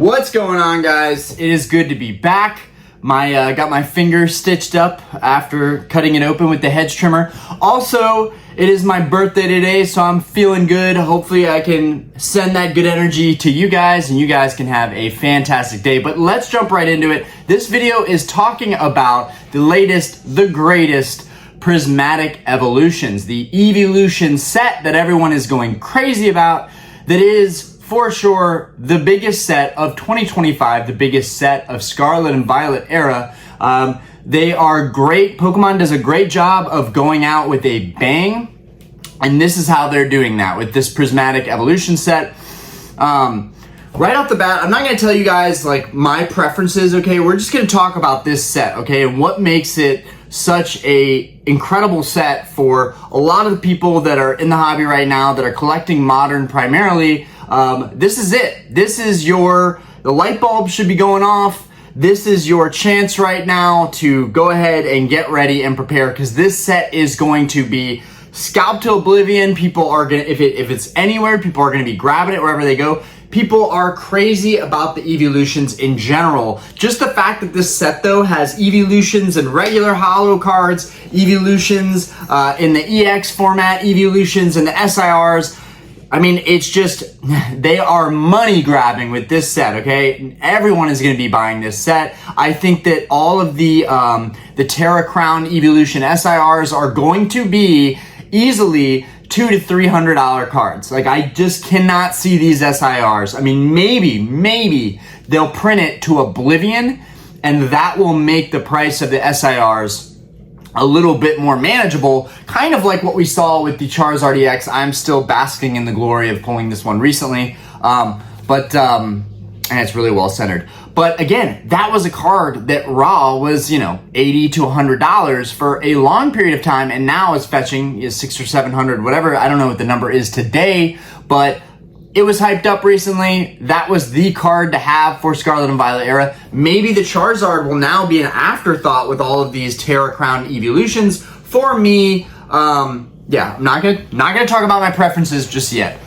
What's going on, guys? It is good to be back. Got my finger stitched up after cutting it open with the hedge trimmer. Also, it is my birthday today, so I'm feeling good. Hopefully I can send that good energy to you guys and you guys can have a fantastic day. But let's jump right into it. This video is talking about the latest, the greatest Prismatic Evolutions, the Evolution set that everyone is going crazy about, that is for sure the biggest set of 2025, the biggest set of Scarlet and Violet era. They are great. Pokemon does a great job of going out with a bang, and this is how they're doing that with this Prismatic Evolution set. Right off the bat, I'm not going to tell you guys like my preferences, okay? We're just going to talk about this set, okay? And what makes it such a incredible set for a lot of the people that are in the hobby right now that are collecting Modern primarily. This is it. This is the light bulb should be going off. This is your chance right now to go ahead and get ready and prepare, because this set is going to be scalped to oblivion. People are gonna, if it's anywhere, people are gonna be grabbing it wherever they go. People are crazy about the Evolutions in general. Just the fact that this set though has Evolutions and regular holo cards, Evolutions in the EX format, Evolutions in the SIRs. I mean, it's just, they are money grabbing with this set, okay? Everyone is gonna be buying this set. I think that all of the Terra Crown Evolution SIRs are going to be easily $200 to $300 cards. Like, I just cannot see these SIRs. I mean, maybe they'll print it to oblivion, and that will make the price of the SIRs a little bit more manageable, kind of like what we saw with the Charizard EX. I'm still basking in the glory of pulling this one recently, and it's really well centered. But again, that was a card that raw was, $80 to $100 for a long period of time, and now is fetching $600 or $700, whatever. I don't know what the number is today, but it was hyped up recently. That was the card to have for Scarlet and Violet era. Maybe the Charizard will now be an afterthought with all of these Terra Crown Evolutions. For me, yeah, I'm not gonna talk about my preferences just yet.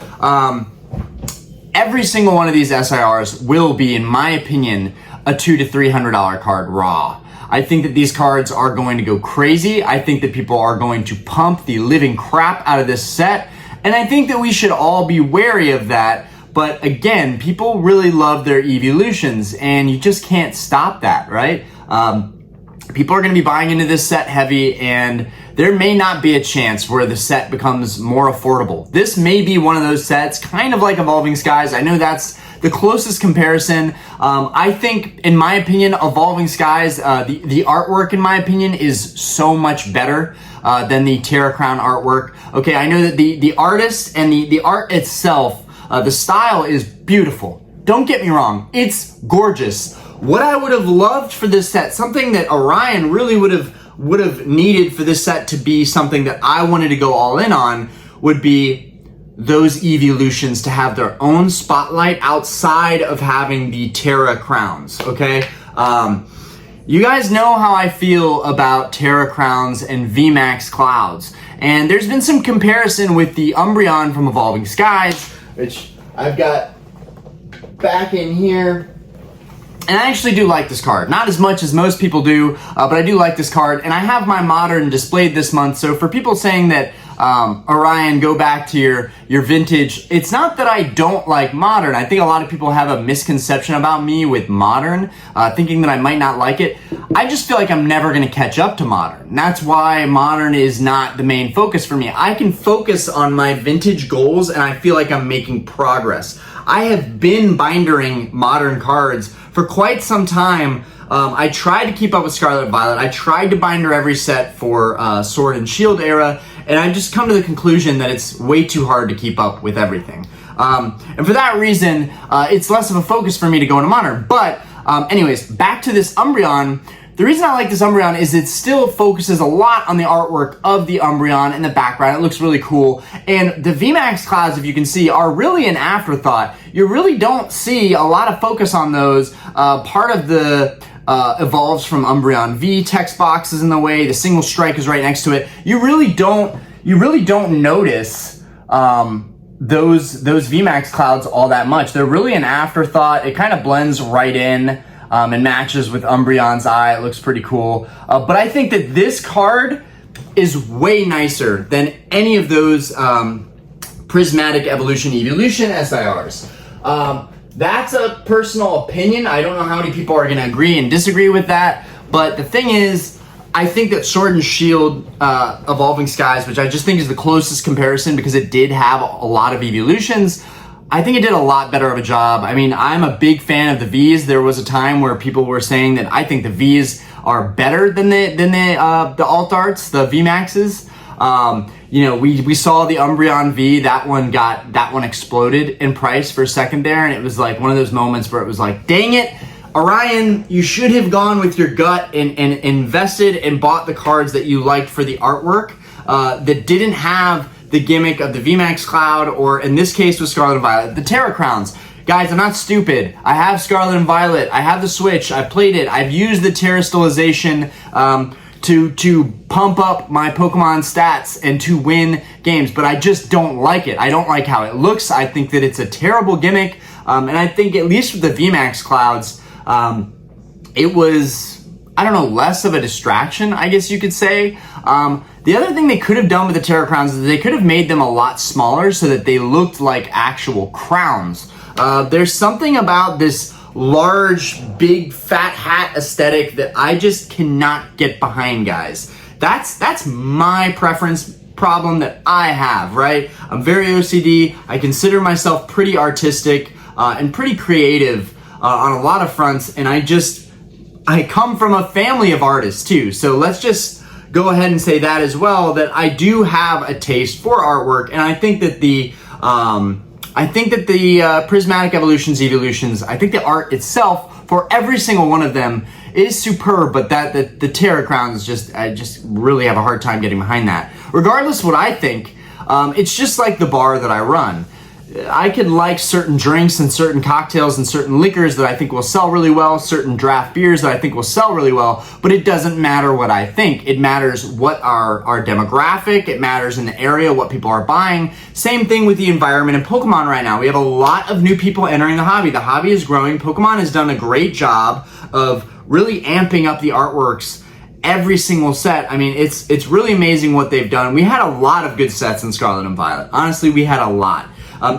Every single one of these SIRs will be, in my opinion, a $200 to $300 card raw. I think that these cards are going to go crazy. I think that people are going to pump the living crap out of this set. And I think that we should all be wary of that. But again, people really love their Evolutions, and you just can't stop that, right? People are going to be buying into this set heavy, and there may not be a chance where the set becomes more affordable. This may be one of those sets, kind of like Evolving Skies. I know that's the closest comparison. I think, in my opinion, Evolving Skies, the artwork, in my opinion, is so much better than the Terra Crown artwork. Okay, I know that the artist and the art itself, the style is beautiful. Don't get me wrong, it's gorgeous. What I would have loved for this set, something that Orion really would have needed for this set to be something that I wanted to go all in on, would be those Evolutions to have their own spotlight outside of having the Terra Crowns, okay? You guys know how I feel about Terra Crowns and VMAX Clouds. And there's been some comparison with the Umbreon from Evolving Skies, which I've got back in here. And I actually do like this card. Not as much as most people do, but I do like this card. And I have my Modern displayed this month. So for people saying that, Orion, go back to your vintage, it's not that I don't like Modern. I think a lot of people have a misconception about me with Modern, thinking that I might not like it. I just feel like I'm never going to catch up to Modern. And that's why Modern is not the main focus for me. I can focus on my vintage goals, and I feel like I'm making progress. I have been bindering Modern cards for quite some time. I tried to keep up with Scarlet and Violet. I tried to binder every set for Sword and Shield era, and I've just come to the conclusion that it's way too hard to keep up with everything. And for that reason, it's less of a focus for me to go into Modern. But anyways, back to this Umbreon. The reason I like this Umbreon is it still focuses a lot on the artwork of the Umbreon in the background. It looks really cool. And the VMAX Clouds, if you can see, are really an afterthought. You really don't see a lot of focus on those. Part of the evolves from Umbreon V text box is in the way. The single strike is right next to it. You really don't notice those VMAX clouds all that much. They're really an afterthought. It kind of blends right in and matches with Umbreon's eye. It looks pretty cool. But I think that this card is way nicer than any of those Prismatic Evolution SIRs. That's a personal opinion. I don't know how many people are going to agree and disagree with that. But the thing is, I think that Sword and Shield Evolving Skies, which I just think is the closest comparison because it did have a lot of evolutions, I think it did a lot better of a job. I mean, I'm a big fan of the Vs. There was a time where people were saying that I think the Vs are better than the alt arts, the VMAXs. You know, we saw the Umbreon V, that one exploded in price for a second there, and it was like one of those moments where it was like, dang it, Orion, you should have gone with your gut and invested and bought the cards that you liked for the artwork that didn't have the gimmick of the VMAX Cloud, or in this case with Scarlet and Violet, the Terra Crowns. Guys, I'm not stupid. I have Scarlet and Violet. I have the Switch. I've played it. I've used the Terra Stylization to pump up my Pokemon stats and to win games, but I just don't like it. I don't like how it looks. I think that it's a terrible gimmick, and I think at least with the VMAX Clouds, it was, I don't know, less of a distraction, I guess you could say. The other thing they could have done with the Terra Crowns is they could have made them a lot smaller so that they looked like actual crowns. There's something about this large, big, fat hat aesthetic that I just cannot get behind, guys. That's my preference problem that I have, right? I'm very OCD. I consider myself pretty artistic and pretty creative on a lot of fronts, and I come from a family of artists too, so let's just go ahead and say that as well, that I do have a taste for artwork, and I think that the Prismatic Evolutions, I think the art itself for every single one of them is superb, but the Terra Crowns I just really have a hard time getting behind that. Regardless of what I think, it's just like the bar that I run. I could like certain drinks and certain cocktails and certain liquors that I think will sell really well, certain draft beers that I think will sell really well, but it doesn't matter what I think. It matters what our demographic, it matters in the area, what people are buying. Same thing with the environment in Pokemon right now. We have a lot of new people entering the hobby. The hobby is growing. Pokemon has done a great job of really amping up the artworks every single set. I mean, it's really amazing what they've done. We had a lot of good sets in Scarlet and Violet. Honestly, we had a lot.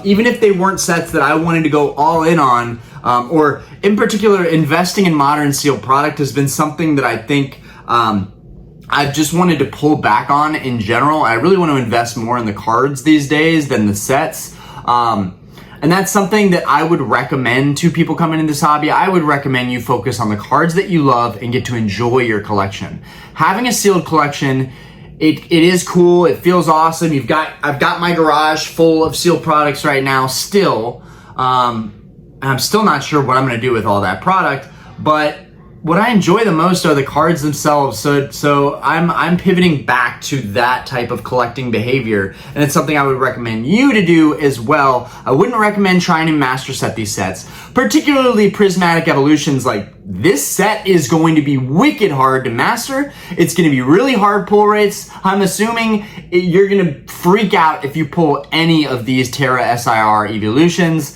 Even if they weren't sets that I wanted to go all in on, or in particular, investing in modern sealed product has been something that I think I've just wanted to pull back on in general. I really want to invest more in the cards these days than the sets. And that's something that I would recommend to people coming into this hobby. I would recommend you focus on the cards that you love and get to enjoy your collection. Having a sealed collection, it is cool. It feels awesome. I've got my garage full of sealed products right now still. And I'm still not sure what I'm going to do with all that product, but what I enjoy the most are the cards themselves. So I'm pivoting back to that type of collecting behavior, and it's something I would recommend you to do as well. I wouldn't recommend trying to master set these sets, particularly Prismatic Evolutions. Like, this set is going to be wicked hard to master. It's going to be really hard pull rates. I'm assuming you're going to freak out if you pull any of these Terra SIR Evolutions.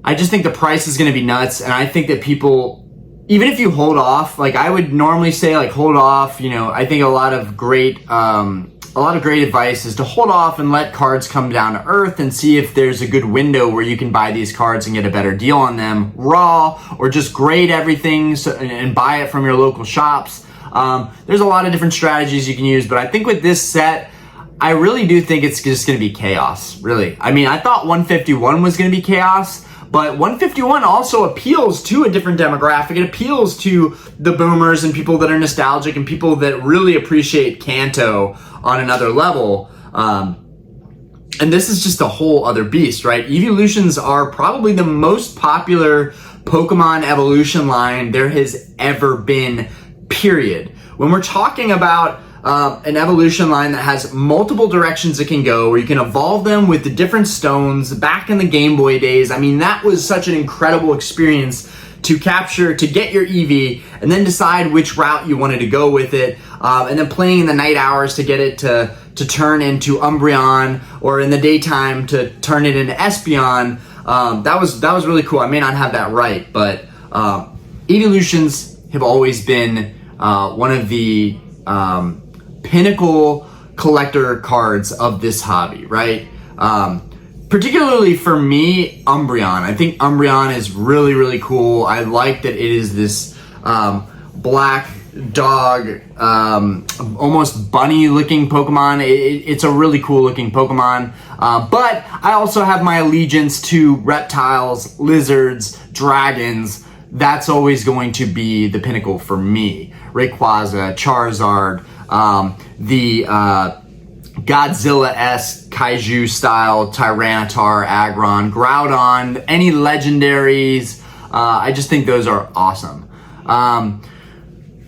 I just think the price is going to be nuts, and I think that people, even if you hold off, like I would normally say, like hold off. You know, I think a lot of great advice is to hold off and let cards come down to earth and see if there's a good window where you can buy these cards and get a better deal on them raw, or just grade everything and buy it from your local shops. There's a lot of different strategies you can use, but I think with this set, I really do think it's just going to be chaos, really. I mean, I thought 151 was going to be chaos, but 151 also appeals to a different demographic. It appeals to the boomers and people that are nostalgic and people that really appreciate Kanto on another level. And this is just a whole other beast, right? Evolutions are probably the most popular Pokemon evolution line there has ever been, period. When we're talking about an evolution line that has multiple directions it can go, where you can evolve them with the different stones back in the Game Boy days. I mean, that was such an incredible experience to get your Eevee and then decide which route you wanted to go with it, and then playing in the night hours to get it to to turn into Umbreon, or in the daytime to turn it into Espeon. That was really cool. I may not have that right, but Evolutions have always been one of the pinnacle collector cards of this hobby, right? Particularly for me, Umbreon. I think Umbreon is really, really cool. I like that it is this black dog, almost bunny-looking Pokemon. It's a really cool-looking Pokemon. But I also have my allegiance to reptiles, lizards, dragons. That's always going to be the pinnacle for me. Rayquaza, Charizard, the Godzilla-esque kaiju-style Tyranitar, Aggron, Groudon, any legendaries. I just think those are awesome.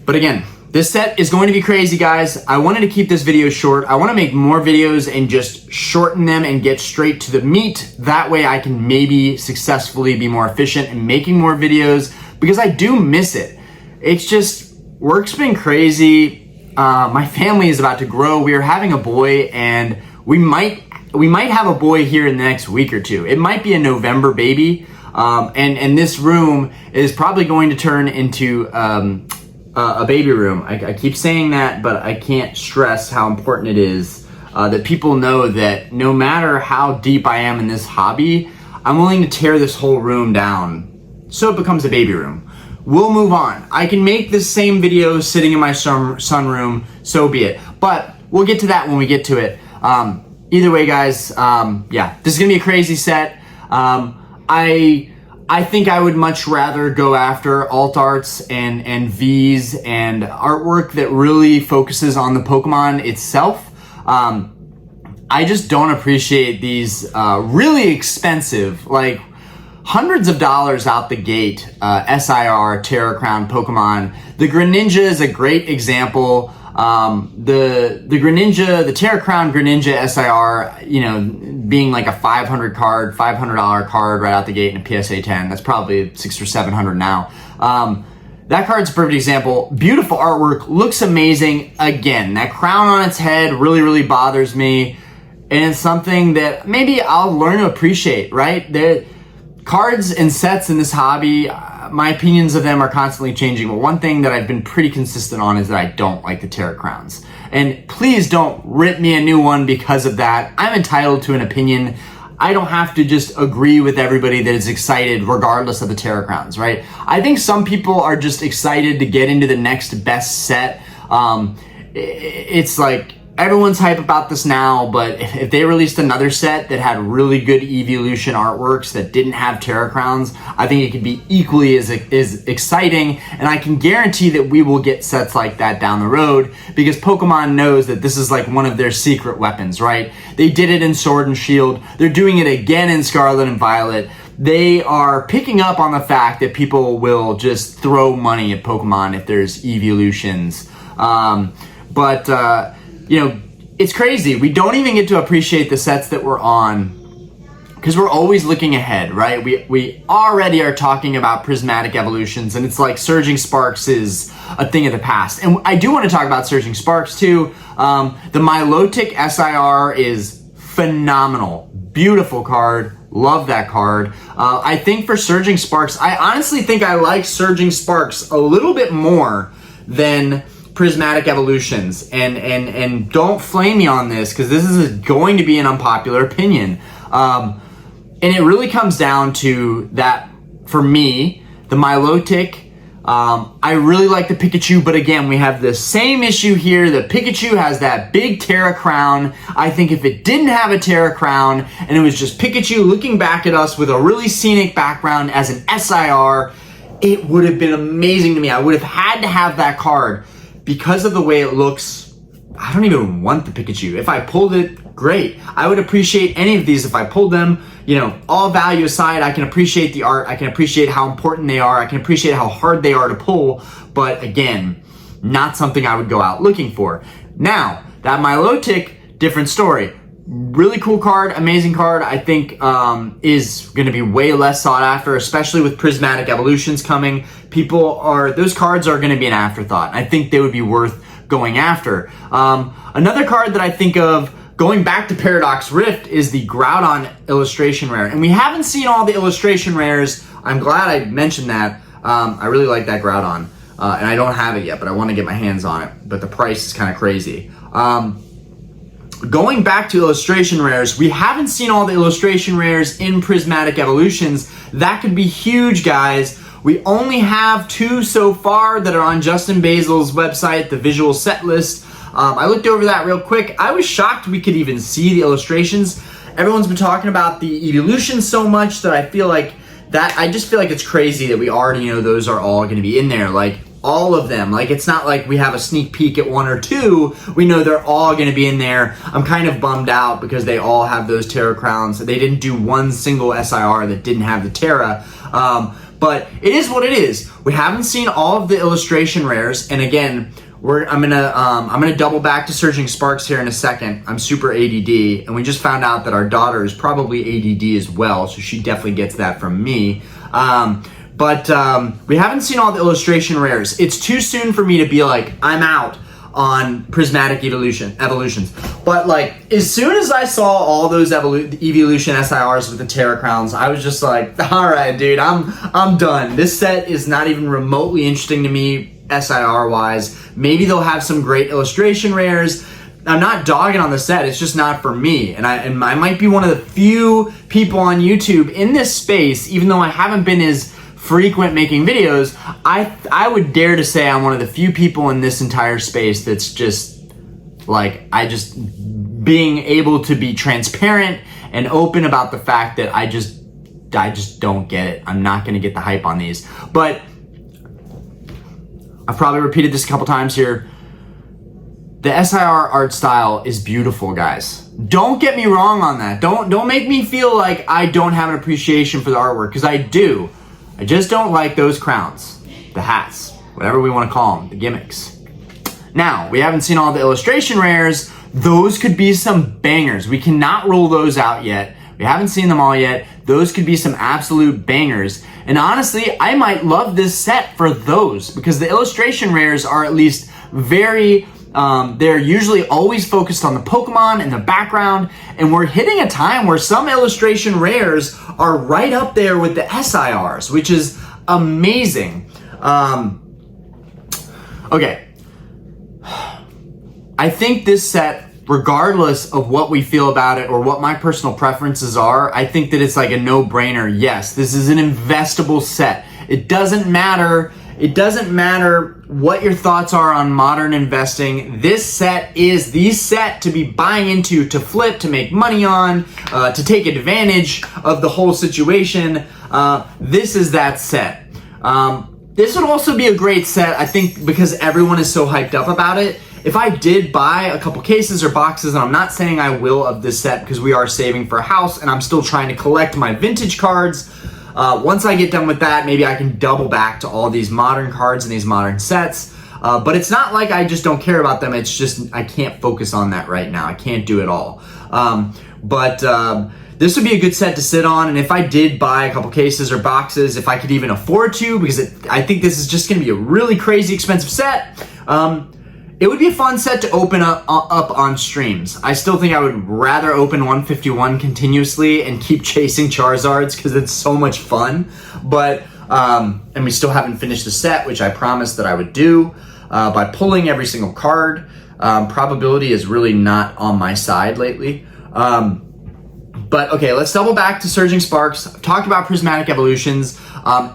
But again, this set is going to be crazy, guys. I wanted to keep this video short. I want to make more videos and just shorten them and get straight to the meat. That way I can maybe successfully be more efficient in making more videos, because I do miss it. It's just, work's been crazy. My family is about to grow. We are having a boy, and we might have a boy here in the next week or two. It might be a November baby. And this room is probably going to turn into a baby room. I keep saying that, but I can't stress how important it is that people know that no matter how deep I am in this hobby, I'm willing to tear this whole room down so it becomes a baby room. We'll move on. I can make this same video sitting in my sunroom, so be it. But we'll get to that when we get to it. Either way, guys, yeah, this is gonna be a crazy set. I think I would much rather go after alt arts and V's and artwork that really focuses on the Pokemon itself. I just don't appreciate these really expensive, like hundreds of dollars out the gate, SIR, Terra Crown Pokemon. The Greninja is a great example. The Greninja, the Terra Crown Greninja SIR, you know, being like a $500 card right out the gate in a PSA 10. That's probably $600 or $700 now. That card's a perfect example. Beautiful artwork, looks amazing. Again, that crown on its head really, really bothers me. And it's something that maybe I'll learn to appreciate, right? Cards and sets in this hobby, my opinions of them are constantly changing, but one thing that I've been pretty consistent on is that I don't like the Terra Crowns. And please don't rip me a new one because of that. I'm entitled to an opinion. I don't have to just agree with everybody that is excited regardless of the Terra Crowns, right? I think some people are just excited to get into the next best set. It's like, everyone's hype about this now, but if they released another set that had really good evolution artworks that didn't have Terra Crowns, I think it could be equally as exciting, and I can guarantee that we will get sets like that down the road, because Pokemon knows that this is like one of their secret weapons, right? They did it in Sword and Shield. They're doing it again in Scarlet and Violet. They are picking up on the fact that people will just throw money at Pokemon if there's evolutions. You know, it's crazy. We don't even get to appreciate the sets that we're on because we're always looking ahead, right? We already are talking about Prismatic Evolutions, and it's like Surging Sparks is a thing of the past. And I do want to talk about Surging Sparks too. The Milotic SIR is phenomenal. Beautiful card. Love that card. I think for Surging Sparks, I honestly think I like Surging Sparks a little bit more than Prismatic Evolutions, and don't flame me on this because this is going to be an unpopular opinion, and it really comes down to that. For me, the Milotic, I really like the Pikachu, but again, we have the same issue here. The Pikachu has that big Terra Crown. I think if it didn't have a Terra Crown and it was just Pikachu looking back at us with a really scenic background as an SIR, it would have been amazing to me. I would have had to have that card. Because of the way it looks, I don't even want the Pikachu. If I pulled it, great. I would appreciate any of these if I pulled them. You know, all value aside, I can appreciate the art. I can appreciate how important they are. I can appreciate how hard they are to pull. But again, not something I would go out looking for. Now, that Milotic, different story. Really cool card, amazing card. I think is going to be way less sought after, especially with Prismatic Evolutions coming. Those cards are going to be an afterthought. I think they would be worth going after. Another card that I think of going back to Paradox Rift is the Groudon illustration rare. And we haven't seen all the illustration rares. I'm glad I mentioned that. I really like that Groudon. And I don't have it yet, but I want to get my hands on it. But the price is kind of crazy. Going back to illustration rares, we haven't seen all the illustration rares in Prismatic Evolutions. That could be huge, guys. We only have 2 so far that are on Justin Basil's website, the visual set list. I looked over that real quick. I was shocked we could even see the illustrations. Everyone's been talking about the evolutions so much that I just feel like it's crazy that we already know those are all going to be in there. Like, all of them. Like, it's not like we have a sneak peek at 1 or 2. We know they're all going to be in there. I'm kind of bummed out because they all have those Terra crowns. They didn't do one single SIR that didn't have the Terra. But it is what it is. We haven't seen all of the illustration rares, and again, I'm gonna double back to Surging Sparks here in a second. I'm super ADD, and we just found out that our daughter is probably ADD as well, so she definitely gets that from me. But we haven't seen all the illustration rares. It's too soon for me to be like, I'm out on Prismatic Evolutions. But like, as soon as I saw all those Evolution SIRs with the Terra Crowns, I was just like, all right, dude, I'm done. This set is not even remotely interesting to me SIR wise. Maybe they'll have some great illustration rares. I'm not dogging on the set. It's just not for me. And I might be one of the few people on YouTube in this space, even though I haven't been as frequent making videos. I would dare to say I'm one of the few people in this entire space that's just like, being able to be transparent and open about the fact that I just don't get it. I'm not going to get the hype on these. But I've probably repeated this a couple times here. The SIR art style is beautiful, guys. Don't get me wrong on that. Don't make me feel like I don't have an appreciation for the artwork, because I do. I just don't like those crowns, the hats, whatever we want to call them, the gimmicks. Now, we haven't seen all the illustration rares. Those could be some bangers. We cannot roll those out yet. We haven't seen them all yet. Those could be some absolute bangers. And honestly, I might love this set for those, because the illustration rares are at least very, they're usually always focused on the Pokemon in the background, and we're hitting a time where some illustration rares are right up there with the SIRs, which is amazing. Okay. I think this set, regardless of what we feel about it or what my personal preferences are, I think that it's like a no-brainer. Yes, this is an investable set. It doesn't matter what your thoughts are on modern investing. This set is the set to be buying into, to flip, to make money on, to take advantage of the whole situation. This is that set. This would also be a great set, I think, because everyone is so hyped up about it. If I did buy a couple cases or boxes, and I'm not saying I will of this set because we are saving for a house and I'm still trying to collect my vintage cards. Once I get done with that, maybe I can double back to all these modern cards and these modern sets. But it's not like I just don't care about them. It's just I can't focus on that right now. I can't do it all. This would be a good set to sit on, and if I did buy a couple cases or boxes, if I could even afford to, because I think this is just going to be a really crazy expensive set, it would be a fun set to open up on streams. I still think I would rather open 151 continuously and keep chasing Charizards because it's so much fun. But, and we still haven't finished the set, which I promised that I would do by pulling every single card. Probability is really not on my side lately. But okay, let's double back to Surging Sparks. I've talked about Prismatic Evolutions.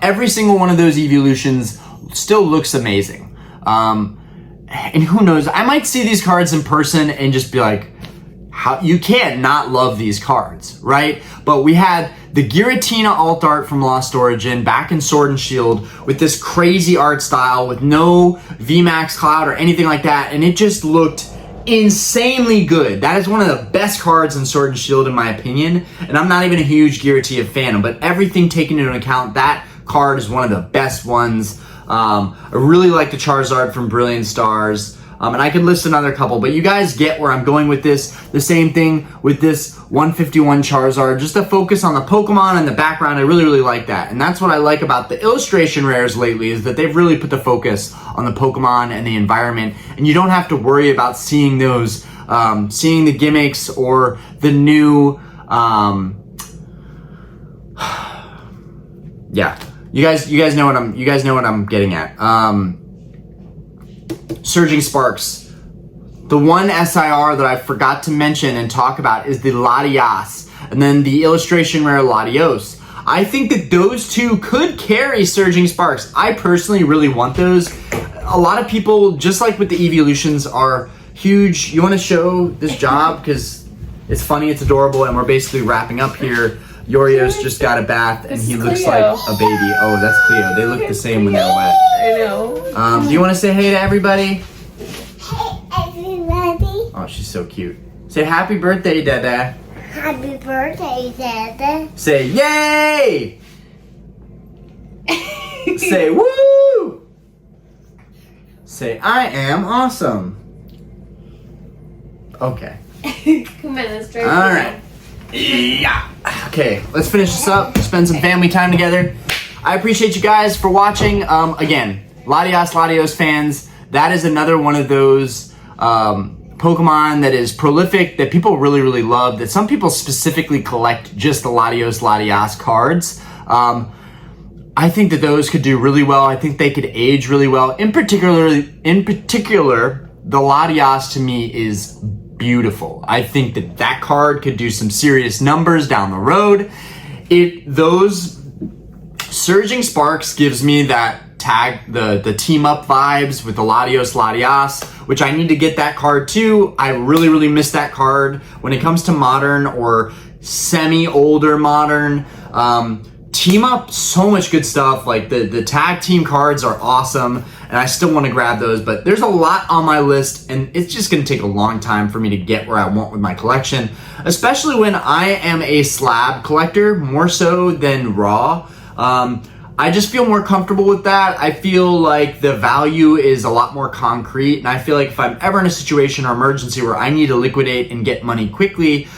Every single one of those evolutions still looks amazing. And who knows, I might see these cards in person and just be like, how you can't not love these cards, right? But we had the Giratina alt art from Lost Origin back in Sword and Shield with this crazy art style with no VMAX Cloud or anything like that, and it just looked insanely good. That is one of the best cards in Sword and Shield in my opinion, and I'm not even a huge Giratina fan, but everything taken into account, that card is one of the best ones. I really like the Charizard from Brilliant Stars. And I could list another couple, but you guys get where I'm going with this. The same thing with this 151 Charizard. Just to focus on the Pokemon and the background, I really, really like that. And that's what I like about the illustration rares lately, is that they've really put the focus on the Pokemon and the environment. And you don't have to worry about seeing those, seeing the gimmicks or the new, yeah. You guys know what I'm getting at. Surging Sparks. The one SIR that I forgot to mention and talk about is the Latias, and then the illustration rare Latios. I think that those two could carry Surging Sparks. I personally really want those. A lot of people, just like with the Evolutions, are huge. You want to show this job because it's funny, it's adorable, and we're basically wrapping up here. Yorios just got a bath and he looks like a baby. Oh, that's Cleo. They look the same when they're wet. I know. Do you want to say hey to everybody? Hey everybody. Oh, she's so cute. Say happy birthday, Dada. Happy birthday, Dada. Say yay! Say woo! Say I am awesome. Okay. Come on, let's try. All right. Yeah. Okay, let's finish this up. Spend some family time together. I appreciate you guys for watching. Again, Latios fans, that is another one of those Pokemon that is prolific, that people really, really love, that some people specifically collect just the Latios cards. I think that those could do really well. I think they could age really well. In particular, the Latios to me is beautiful. I think that card could do some serious numbers down the road. Those Surging Sparks gives me that tag, the team up vibes with the Latios, which I need to get that card too. I really, really miss that card. When it comes to modern or semi-older modern, team up, so much good stuff. Like the tag team cards are awesome, and I still want to grab those, but there's a lot on my list, and it's just going to take a long time for me to get where I want with my collection, especially when I am a slab collector more so than raw. I just feel more comfortable with that. I feel like the value is a lot more concrete, and I feel like if I'm ever in a situation or emergency where I need to liquidate and get money quickly,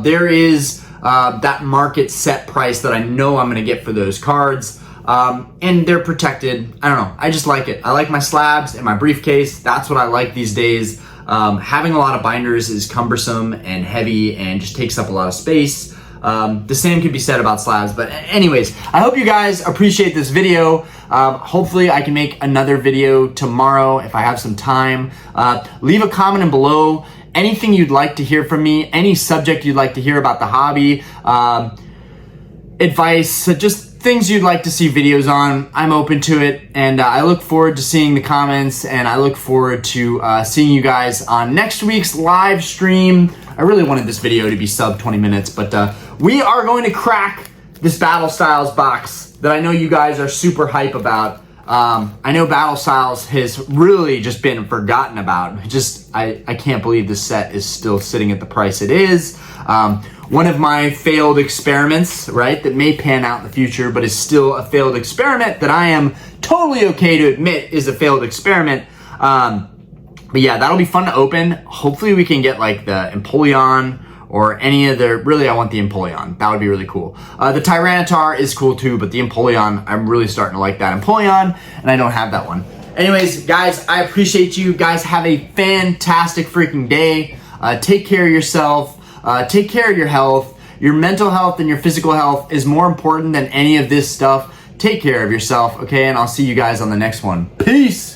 there is that market set price that I know I'm going to get for those cards. And they're protected. I don't know. I just like it. I like my slabs and my briefcase. That's what I like these days. Having a lot of binders is cumbersome and heavy and just takes up a lot of space. The same could be said about slabs. But anyways, I hope you guys appreciate this video. Hopefully I can make another video tomorrow if I have some time. Leave a comment below. Anything you'd like to hear from me, any subject you'd like to hear about the hobby, advice, just things you'd like to see videos on, I'm open to it. And I look forward to seeing the comments, and I look forward to seeing you guys on next week's live stream. I really wanted this video to be sub 20 minutes, but we are going to crack this Battle Styles box that I know you guys are super hype about. I know Battle Styles has really just been forgotten about. I can't believe this set is still sitting at the price it is. One of my failed experiments, right, that may pan out in the future, but is still a failed experiment that I am totally okay to admit is a failed experiment. But yeah, that'll be fun to open. Hopefully we can get like the Empoleon or any of the, really I want the Empoleon. That would be really cool. The Tyranitar is cool too, but the Empoleon, I'm really starting to like that Empoleon, and I don't have that one. Anyways, guys, I appreciate you. Guys, have a fantastic freaking day. Take care of yourself. Take care of your health. Your mental health and your physical health is more important than any of this stuff. Take care of yourself, okay? And I'll see you guys on the next one. Peace!